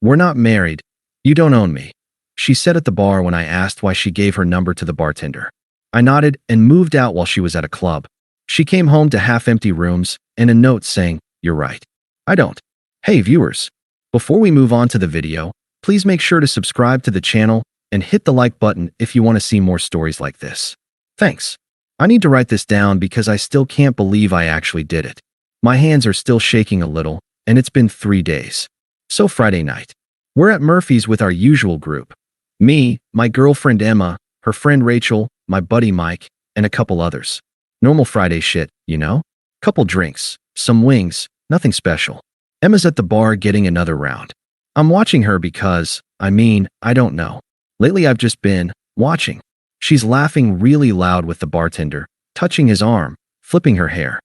We're not married. You don't own me, she said at the bar when I asked why she gave her number to the bartender. I nodded and moved out while she was at a club. She came home to half-empty rooms and a note saying, "You're right. I don't." Hey viewers, before we move on to the video, please make sure to subscribe to the channel and hit the like button if you want to see more stories like this. Thanks. I need to write this down because I still can't believe I actually did it. My hands are still shaking a little, and it's been 3 days. So Friday night, we're at Murphy's with our usual group. Me, my girlfriend Emma, her friend Rachel, my buddy Mike, and a couple others. Normal Friday shit, you know? Couple drinks, some wings, nothing special. Emma's at the bar getting another round. I'm watching her because, I don't know. Lately I've just been watching. She's laughing really loud with the bartender, touching his arm, flipping her hair.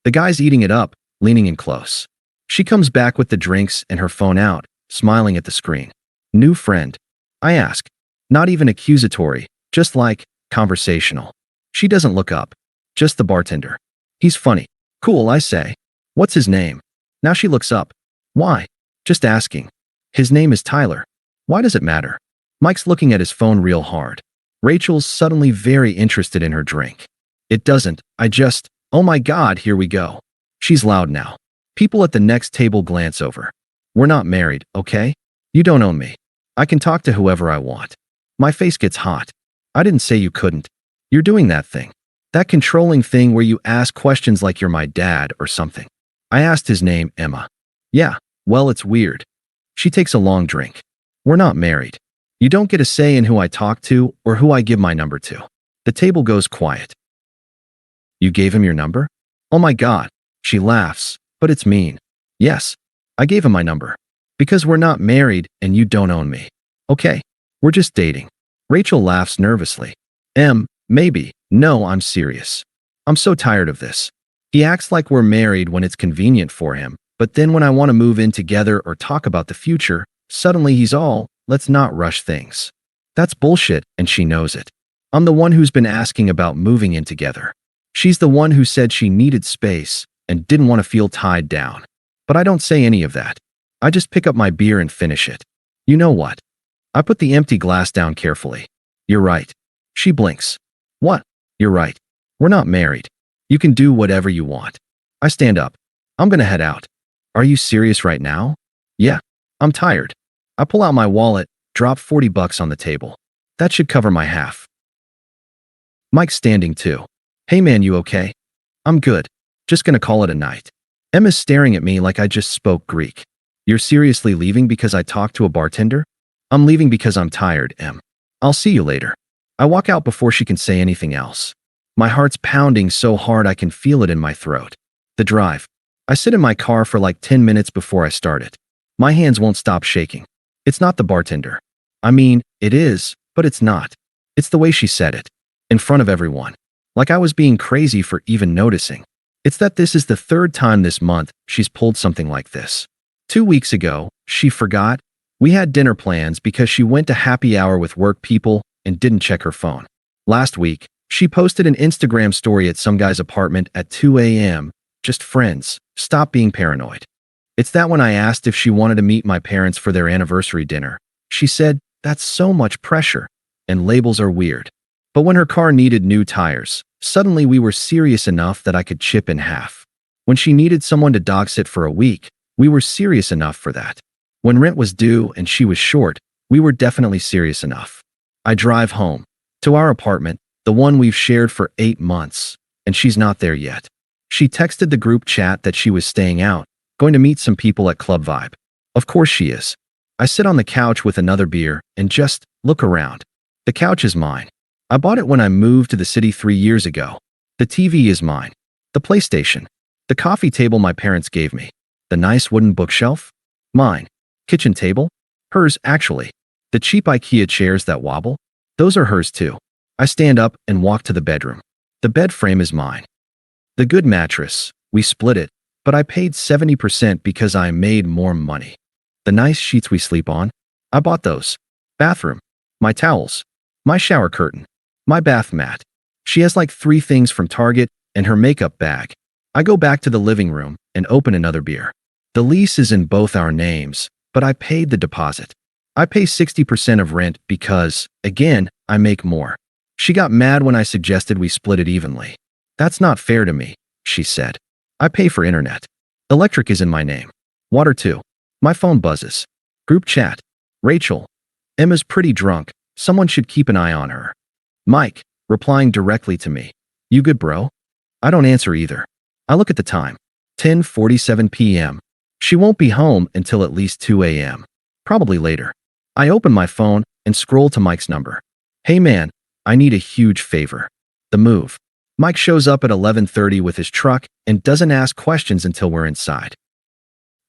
The guy's eating it up, leaning in close. She comes back with the drinks and her phone out, smiling at the screen. New friend? I ask. Not even accusatory, just like, conversational. She doesn't look up. Just the bartender. He's funny. Cool, I say. What's his name? Now she looks up. Why? Just asking. His name is Tyler. Why does it matter? Mike's looking at his phone real hard. Rachel's suddenly very interested in her drink. It doesn't. Oh my God, here we go. She's loud now. People at the next table glance over. We're not married, okay? You don't own me. I can talk to whoever I want. My face gets hot. I didn't say you couldn't. You're doing that thing. That controlling thing where you ask questions like you're my dad or something. I asked his name, Emma. Yeah, well, it's weird. She takes a long drink. We're not married. You don't get a say in who I talk to or who I give my number to. The table goes quiet. You gave him your number? Oh my God. She laughs, but it's mean. Yes, I gave him my number. Because we're not married and you don't own me. Okay, we're just dating. Rachel laughs nervously. Maybe. No, I'm serious. I'm so tired of this. He acts like we're married when it's convenient for him, but then when I want to move in together or talk about the future, suddenly he's all, let's not rush things. That's bullshit, and she knows it. I'm the one who's been asking about moving in together. She's the one who said she needed space and didn't want to feel tied down. But I don't say any of that. I just pick up my beer and finish it. You know what? I put the empty glass down carefully. You're right. She blinks. What? You're right. We're not married. You can do whatever you want. I stand up. I'm gonna head out. Are you serious right now? Yeah. I'm tired. I pull out my wallet, drop $40 on the table. That should cover my half. Mike's standing too. Hey man, you okay? I'm good. Just gonna call it a night. Emma's staring at me like I just spoke Greek. You're seriously leaving because I talked to a bartender? I'm leaving because I'm tired, Em. I'll see you later. I walk out before she can say anything else. My heart's pounding so hard I can feel it in my throat. The drive. I sit in my car for like 10 minutes before I start it. My hands won't stop shaking. It's not the bartender. It is, but it's not. It's the way she said it. In front of everyone. Like I was being crazy for even noticing. It's that this is the 3rd time this month she's pulled something like this. 2 weeks ago, she forgot. We had dinner plans because she went to happy hour with work people and didn't check her phone. Last week, she posted an Instagram story at some guy's apartment at 2 a.m. Just friends, stop being paranoid. It's that when I asked if she wanted to meet my parents for their anniversary dinner, she said, that's so much pressure, and labels are weird. But when her car needed new tires, suddenly we were serious enough that I could chip in half. When she needed someone to dog sit for a week, we were serious enough for that. When rent was due and she was short, we were definitely serious enough. I drive home, to our apartment, the one we've shared for 8 months, and she's not there yet. She texted the group chat that she was staying out, going to meet some people at Club Vibe. Of course she is. I sit on the couch with another beer and just look around. The couch is mine. I bought it when I moved to the city 3 years ago. The TV is mine. The PlayStation. The coffee table my parents gave me. The nice wooden bookshelf? Mine. Kitchen table? Hers, actually. The cheap IKEA chairs that wobble? Those are hers too. I stand up and walk to the bedroom. The bed frame is mine. The good mattress, we split it, but I paid 70% because I made more money. The nice sheets we sleep on? I bought those. Bathroom. My towels. My shower curtain. My bath mat. She has like 3 things from Target and her makeup bag. I go back to the living room and open another beer. The lease is in both our names, but I paid the deposit. I pay 60% of rent because, again, I make more. She got mad when I suggested we split it evenly. That's not fair to me, she said. I pay for internet. Electric is in my name. Water too. My phone buzzes. Group chat. Rachel. Emma's pretty drunk. Someone should keep an eye on her. Mike, replying directly to me. You good, bro? I don't answer either. I look at the time. 10:47 p.m. She won't be home until at least 2 a.m. Probably later. I open my phone and scroll to Mike's number. Hey man, I need a huge favor. The move. Mike shows up at 11:30 with his truck and doesn't ask questions until we're inside.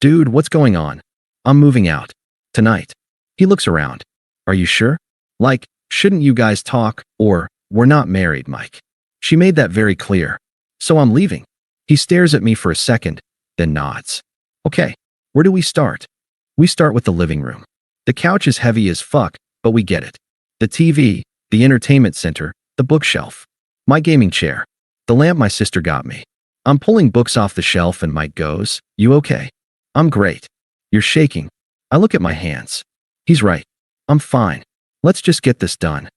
Dude, what's going on? I'm moving out. Tonight. He looks around. Are you sure? Like, shouldn't you guys talk? Or, we're not married, Mike. She made that very clear. So I'm leaving. He stares at me for a second, then nods. Okay, where do we start? We start with the living room. The couch is heavy as fuck, but we get it. The TV, the entertainment center, the bookshelf. My gaming chair. The lamp my sister got me. I'm pulling books off the shelf and Mike goes, You okay? I'm great. You're shaking. I look at my hands. He's right. I'm fine. Let's just get this done.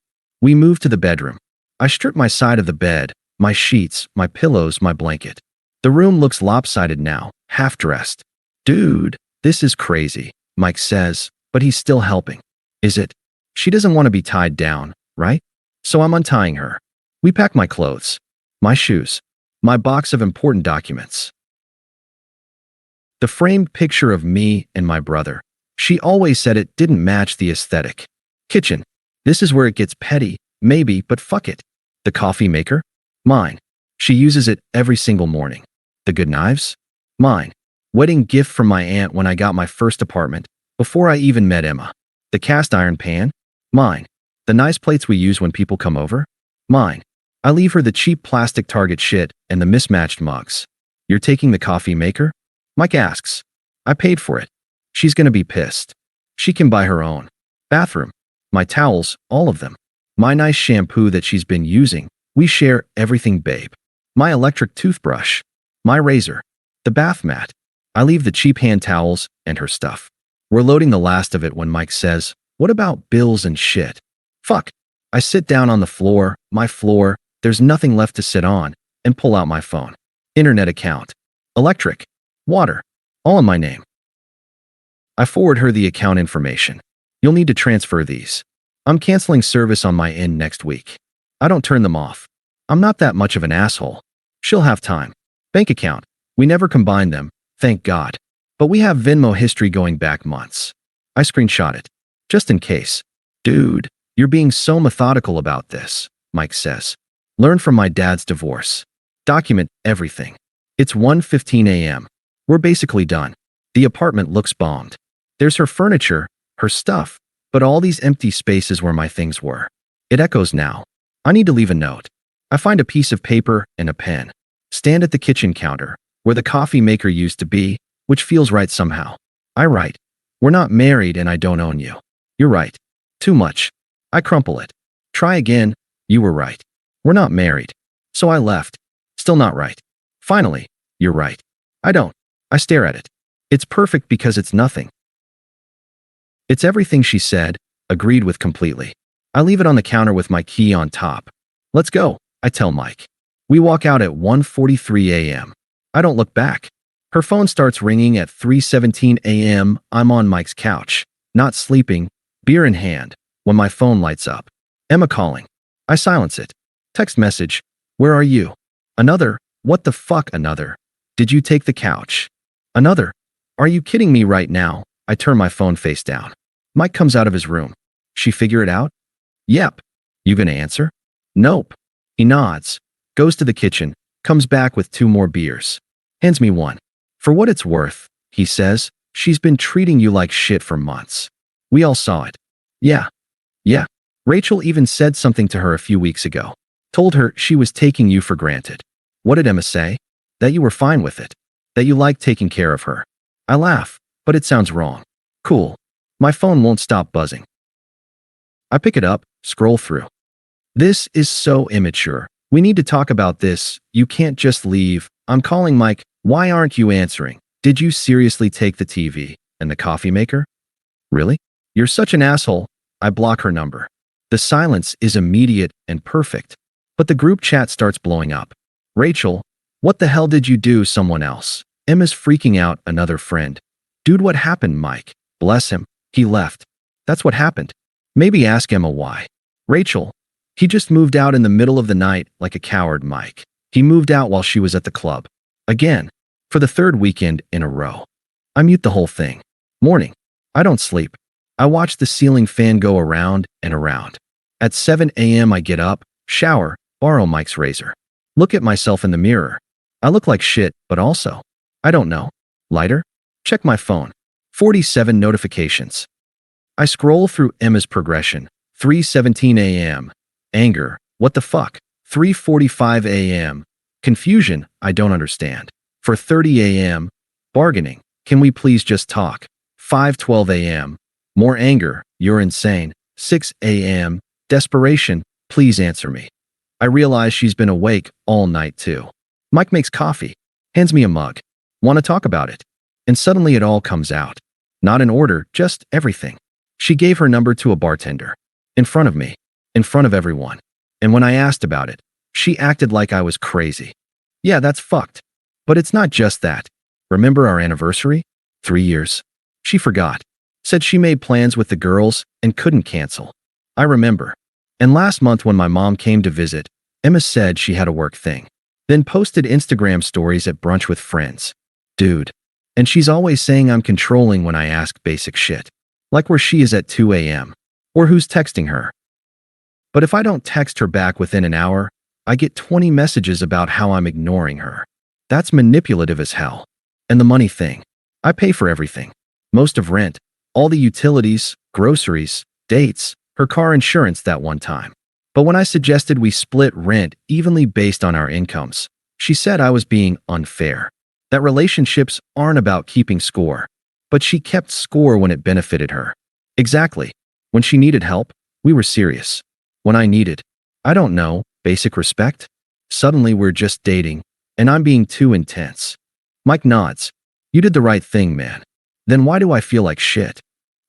We move to the bedroom. I strip my side of the bed, my sheets, my pillows, my blanket. The room looks lopsided now, half dressed. Dude, this is crazy, Mike says, but he's still helping. Is it? She doesn't want to be tied down, right? So I'm untying her. We pack my clothes, my shoes, my box of important documents. The framed picture of me and my brother. She always said it didn't match the aesthetic. Kitchen. This is where it gets petty, maybe, but fuck it. The coffee maker? Mine. She uses it every single morning. The good knives? Mine. Wedding gift from my aunt when I got my first apartment, before I even met Emma. The cast iron pan? Mine. The nice plates we use when people come over? Mine. I leave her the cheap plastic Target shit and the mismatched mugs. You're taking the coffee maker? Mike asks. I paid for it. She's gonna be pissed. She can buy her own. Bathroom. My towels, all of them. My nice shampoo that she's been using. We share everything, babe. My electric toothbrush. My razor. The bath mat. I leave the cheap hand towels and her stuff. We're loading the last of it when Mike says, What about bills and shit? Fuck. I sit down on the floor, my floor, there's nothing left to sit on, and pull out my phone. Internet account. Electric. Water. All in my name. I forward her the account information. You'll need to transfer these. I'm canceling service on my end next week. I don't turn them off. I'm not that much of an asshole. She'll have time. Bank account. We never combine them, thank God. But we have Venmo history going back months. I screenshot it. Just in case. Dude, you're being so methodical about this, Mike says. Learn from my dad's divorce. Document everything. It's 1:15 a.m. We're basically done. The apartment looks bombed. There's her furniture, her stuff, but all these empty spaces where my things were. It echoes now. I need to leave a note. I find a piece of paper and a pen. Stand at the kitchen counter, where the coffee maker used to be, which feels right somehow. I write, We're not married and I don't own you. You're right. Too much. I crumple it. Try again. You were right. We're not married. So I left. Still not right. Finally, you're right. I don't. I stare at it. It's perfect because it's nothing. It's everything she said, agreed with completely. I leave it on the counter with my key on top. Let's go, I tell Mike. We walk out at 1:43 a.m. I don't look back. Her phone starts ringing at 3:17 a.m. I'm on Mike's couch, not sleeping, beer in hand, when my phone lights up. Emma calling. I silence it. Text message. Where are you? Another. What the fuck, another? Did you take the couch? Another. Are you kidding me right now? I turn my phone face down. Mike comes out of his room. She figure it out? Yep. You gonna answer? Nope. He nods, goes to the kitchen, comes back with 2 more beers. Hands me one. For what it's worth, he says, she's been treating you like shit for months. We all saw it. Yeah. Rachel even said something to her a few weeks ago. Told her she was taking you for granted. What did Emma say? That you were fine with it. That you liked taking care of her. I laugh, but it sounds wrong. Cool. My phone won't stop buzzing. I pick it up, scroll through. This is so immature. We need to talk about this. You can't just leave. I'm calling Mike. Why aren't you answering? Did you seriously take the TV and the coffee maker? Really? You're such an asshole. I block her number. The silence is immediate and perfect. But the group chat starts blowing up. Rachel, what the hell did you do? Someone else. Emma's freaking out. Another friend. Dude, what happened, Mike? Bless him. He left. That's what happened. Maybe ask Emma why. Rachel, he just moved out in the middle of the night like a coward, Mike. He moved out while she was at the club. Again. For the third weekend in a row. I mute the whole thing. Morning. I don't sleep. I watch the ceiling fan go around and around. At 7 a.m. I get up, shower, borrow Mike's razor. Look at myself in the mirror. I look like shit, but also, I don't know. Lighter? Check my phone. 47 notifications. I scroll through Emma's progression. 3:17 a.m. Anger. What the fuck? 3:45 a.m. Confusion. I don't understand. 4:30 a.m. Bargaining. Can we please just talk? 5:12 a.m. More anger. You're insane. 6 a.m. Desperation. Please answer me. I realize she's been awake all night too. Mike makes coffee. Hands me a mug. Want to talk about it? And suddenly it all comes out. Not in order, just everything. She gave her number to a bartender. In front of me. In front of everyone. And when I asked about it, she acted like I was crazy. Yeah, that's fucked. But it's not just that. Remember our anniversary? 3 years. She forgot. Said she made plans with the girls and couldn't cancel. I remember. And last month when my mom came to visit, Emma said she had a work thing. Then posted Instagram stories at brunch with friends. Dude. And she's always saying I'm controlling when I ask basic shit. Like where she is at 2 a.m. Or who's texting her. But if I don't text her back within an hour, I get 20 messages about how I'm ignoring her. That's manipulative as hell. And the money thing. I pay for everything. Most of rent, all the utilities, groceries, dates, her car insurance that one time. But when I suggested we split rent evenly based on our incomes, she said I was being unfair. That relationships aren't about keeping score. But she kept score when it benefited her. Exactly. When she needed help, we were serious. When I needed, I don't know, basic respect? Suddenly we're just dating, and I'm being too intense. Mike nods. You did the right thing, man. Then why do I feel like shit?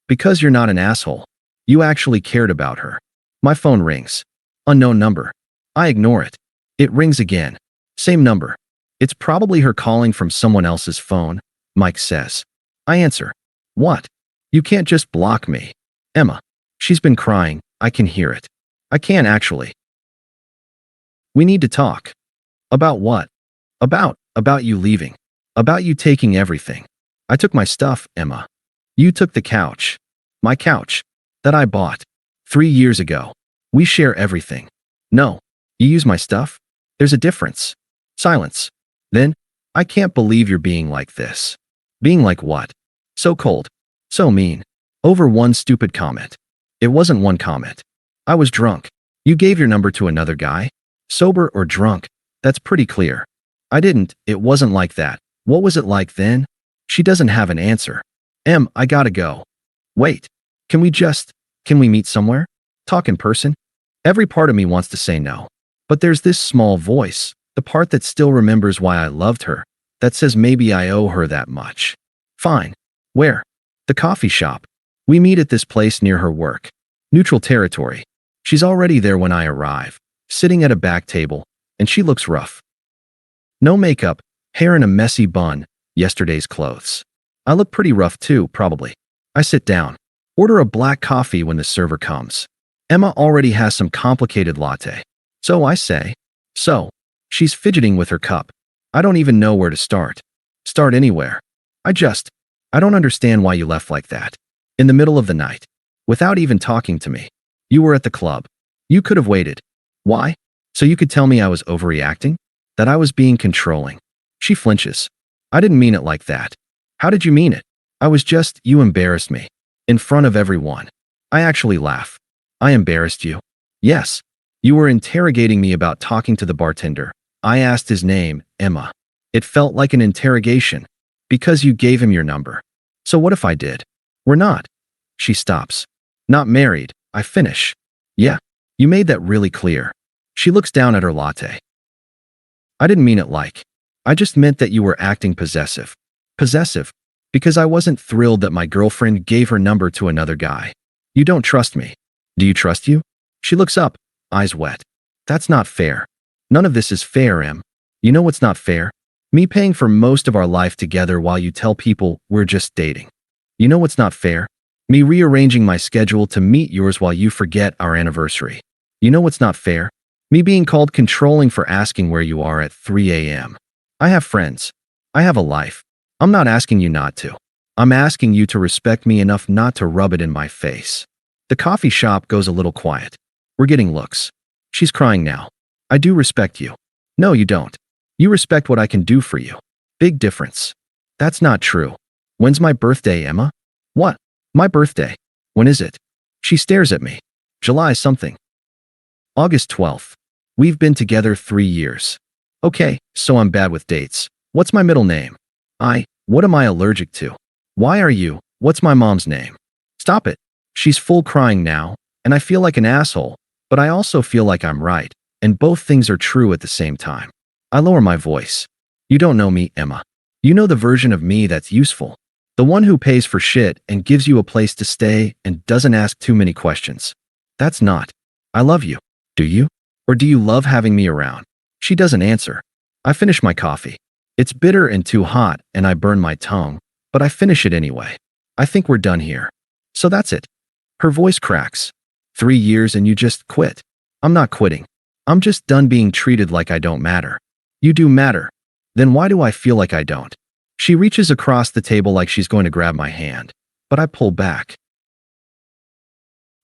Because you're not an asshole. You actually cared about her. My phone rings. Unknown number. I ignore it. It rings again. Same number. It's probably her calling from someone else's phone, Mike says. I answer. What? You can't just block me. Emma. She's been crying. I can hear it. I can actually. We need to talk. About what? About you leaving. About you taking everything. I took my stuff, Emma. You took the couch. My couch. That I bought. 3 years ago. We share everything. No. You use my stuff? There's a difference. Silence. Then, I can't believe you're being like this. Being like what? So cold. So mean. Over one stupid comment. It wasn't one comment. I was drunk. You gave your number to another guy? Sober or drunk? That's pretty clear. I didn't. It wasn't like that. What was it like then? She doesn't have an answer. I gotta go. Wait. Can we meet somewhere? Talk in person? Every part of me wants to say no. But there's this small voice, the part that still remembers why I loved her, that says maybe I owe her that much. Fine. Where? The coffee shop. We meet at this place near her work. Neutral territory. She's already there when I arrive, sitting at a back table, and she looks rough. No makeup, hair in a messy bun, yesterday's clothes. I look pretty rough too, probably. I sit down. Order a black coffee when the server comes. Emma already has some complicated latte. So I say. So. She's fidgeting with her cup. I don't even know where to start. Start anywhere. I don't understand why you left like that. In the middle of the night. Without even talking to me. You were at the club. You could have waited. Why? So you could tell me I was overreacting? That I was being controlling. She flinches. I didn't mean it like that. How did you mean it? You embarrassed me. In front of everyone. I actually laugh. I embarrassed you? Yes. You were interrogating me about talking to the bartender. I asked his name, Emma. It felt like an interrogation. Because you gave him your number. So what if I did? We're not. She stops. Not married, I finish. Yeah. You made that really clear. She looks down at her latte. I didn't mean it like. I just meant that you were acting possessive. Possessive. Because I wasn't thrilled that my girlfriend gave her number to another guy. You don't trust me. Do you trust you? She looks up, eyes wet. That's not fair. None of this is fair, Em. You know what's not fair? Me paying for most of our life together while you tell people we're just dating. You know what's not fair? Me rearranging my schedule to meet yours while you forget our anniversary. You know what's not fair? Me being called controlling for asking where you are at 3 a.m. I have friends. I have a life. I'm not asking you not to. I'm asking you to respect me enough not to rub it in my face. The coffee shop goes a little quiet. We're getting looks. She's crying now. I do respect you. No, you don't. You respect what I can do for you. Big difference. That's not true. When's my birthday, Emma? What? My birthday? When is it? She stares at me. July something. August 12th. We've been together 3 years. Okay, so I'm bad with dates. What's my middle name? What am I allergic to? Why are you? What's my mom's name? Stop it. She's full crying now, and I feel like an asshole, but I also feel like I'm right, and both things are true at the same time. I lower my voice. You don't know me, Emma. You know the version of me that's useful. The one who pays for shit and gives you a place to stay and doesn't ask too many questions. That's not. I love you. Do you? Or do you love having me around? She doesn't answer. I finish my coffee. It's bitter and too hot, and I burn my tongue, but I finish it anyway. I think we're done here. So that's it. Her voice cracks. 3 years and you just quit. I'm not quitting. I'm just done being treated like I don't matter. You do matter. Then why do I feel like I don't? She reaches across the table like she's going to grab my hand, but I pull back.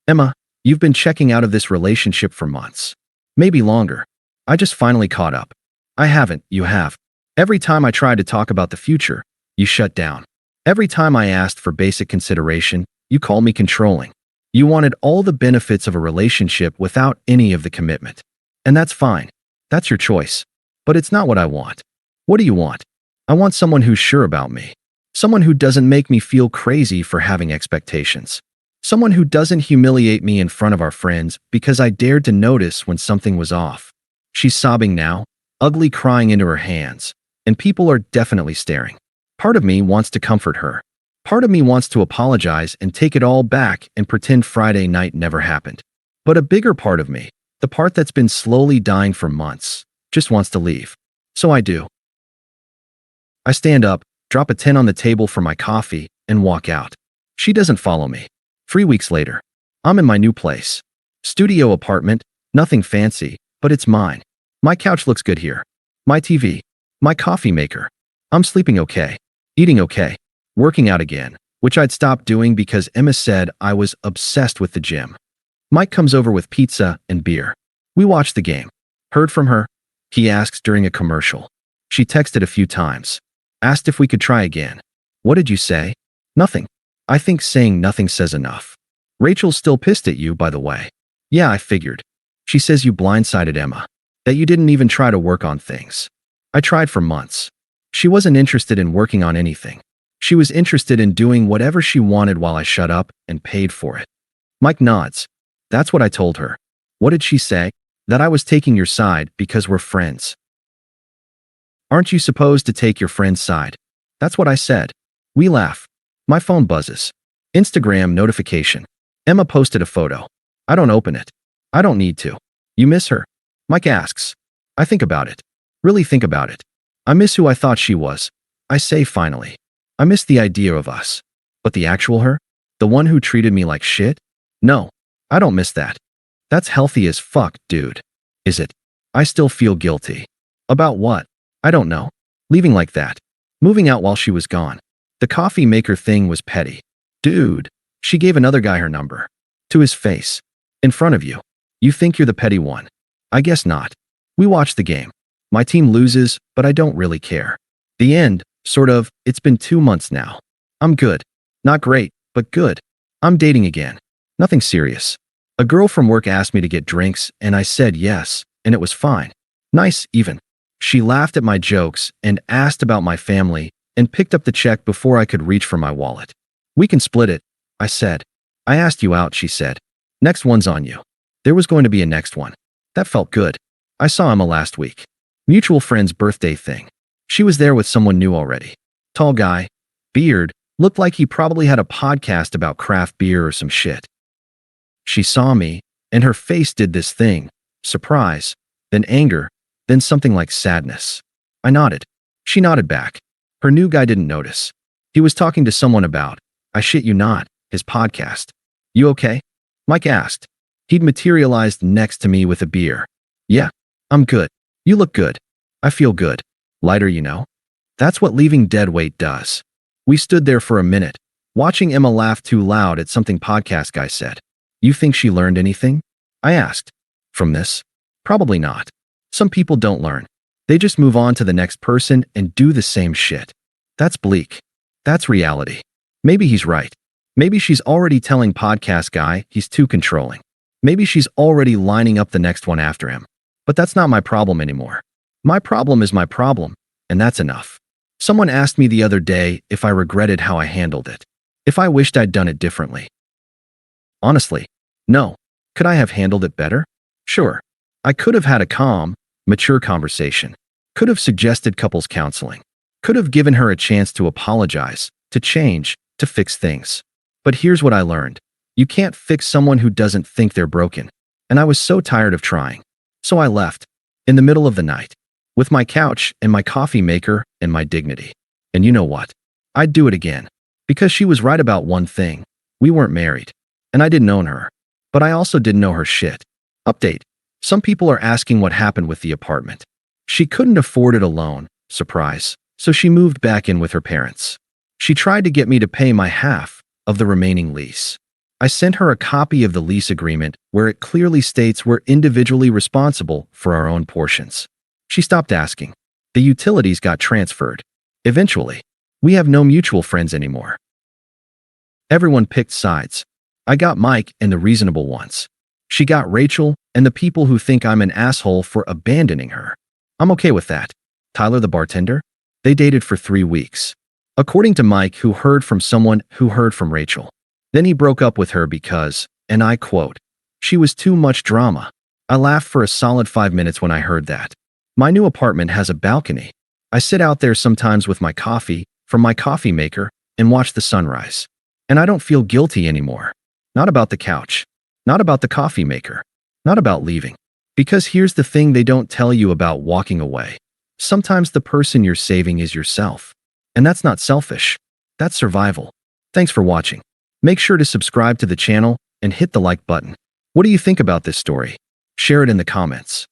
Emma, you've been checking out of this relationship for months. Maybe longer. I just finally caught up. I haven't, you have. Every time I tried to talk about the future, you shut down. Every time I asked for basic consideration, you called me controlling. You wanted all the benefits of a relationship without any of the commitment. And that's fine. That's your choice. But it's not what I want. What do you want? I want someone who's sure about me. Someone who doesn't make me feel crazy for having expectations. Someone who doesn't humiliate me in front of our friends because I dared to notice when something was off. She's sobbing now, ugly crying into her hands, and people are definitely staring. Part of me wants to comfort her. Part of me wants to apologize and take it all back and pretend Friday night never happened. But a bigger part of me, the part that's been slowly dying for months, just wants to leave. So I do. I stand up, drop a 10 on the table for my coffee, and walk out. She doesn't follow me. 3 weeks later, I'm in my new place. Studio apartment, nothing fancy, but it's mine. My couch looks good here. My TV. My coffee maker. I'm sleeping okay. Eating okay. Working out again, which I'd stopped doing because Emma said I was obsessed with the gym. Mike comes over with pizza and beer. We watch the game. Heard from her? He asks during a commercial. She texted a few times. Asked if we could try again. What did you say? Nothing. I think saying nothing says enough. Rachel's still pissed at you, by the way. Yeah, I figured. She says you blindsided Emma. That you didn't even try to work on things. I tried for months. She wasn't interested in working on anything. She was interested in doing whatever she wanted while I shut up and paid for it. Mike nods. That's what I told her. What did she say? That I was taking your side because we're friends. Aren't you supposed to take your friend's side? That's what I said. We laugh. My phone buzzes. Instagram notification. Emma posted a photo. I don't open it. I don't need to. You miss her? Mike asks. I think about it. Really think about it. I miss who I thought she was. I say finally. I miss the idea of us. But the actual her? The one who treated me like shit? No. I don't miss that. That's healthy as fuck, dude. Is it? I still feel guilty. About what? I don't know. Leaving like that. Moving out while she was gone. The coffee maker thing was petty. Dude. She gave another guy her number. To his face. In front of you. You think you're the petty one. I guess not. We watch the game. My team loses, but I don't really care. The end, sort of. It's been 2 months now. I'm good. Not great, but good. I'm dating again. Nothing serious. A girl from work asked me to get drinks, and I said yes, and it was fine. Nice, even. She laughed at my jokes and asked about my family and picked up the check before I could reach for my wallet. We can split it, I said. I asked you out, she said. Next one's on you. There was going to be a next one. That felt good. I saw Emma last week. Mutual friend's birthday thing. She was there with someone new already. Tall guy, beard, Looked like he probably had a podcast about craft beer or some shit. She saw me, and her face did this thing. Surprise, then anger, then something like sadness. I nodded. She nodded back. Her new guy didn't notice. He was talking to someone about, I shit you not, his podcast. You okay? Mike asked. He'd materialized next to me with a beer. Yeah, I'm good. You look good. I feel good. Lighter, you know? That's what leaving dead weight does. We stood there for a minute, watching Emma laugh too loud at something podcast guy said. You think she learned anything? I asked. From this? Probably not. Some people don't learn. They just move on to the next person and do the same shit. That's bleak. That's reality. Maybe he's right. Maybe she's already telling podcast guy he's too controlling. Maybe she's already lining up the next one after him. But that's not my problem anymore. My problem is my problem, and that's enough. Someone asked me the other day if I regretted how I handled it. If I wished I'd done it differently. Honestly, no. Could I have handled it better? Sure. I could have had a calm, mature conversation. Could have suggested couples counseling. Could have given her a chance to apologize, to change, to fix things. But here's what I learned. You can't fix someone who doesn't think they're broken. And I was so tired of trying. So I left. In the middle of the night. With my couch and my coffee maker and my dignity. And you know what? I'd do it again. Because she was right about one thing. We weren't married. And I didn't own her. But I also didn't know her shit. Update. Some people are asking what happened with the apartment. She couldn't afford it alone. Surprise. So she moved back in with her parents. She tried to get me to pay my half of the remaining lease. I sent her a copy of the lease agreement where it clearly states we're individually responsible for our own portions. She stopped asking. The utilities got transferred. Eventually, we have no mutual friends anymore. Everyone picked sides. I got Mike and the reasonable ones. She got Rachel and the people who think I'm an asshole for abandoning her. I'm okay with that. Tyler the bartender? They dated for 3 weeks. According to Mike, who heard from someone who heard from Rachel. Then he broke up with her because, and I quote, she was too much drama. I laughed for a solid 5 minutes when I heard that. My new apartment has a balcony. I sit out there sometimes with my coffee from my coffee maker and watch the sunrise. And I don't feel guilty anymore. Not about the couch. Not about the coffee maker. Not about leaving. Because here's the thing they don't tell you about walking away. Sometimes the person you're saving is yourself. And that's not selfish. That's survival. Thanks for watching. Make sure to subscribe to the channel and hit the like button. What do you think about this story? Share it in the comments.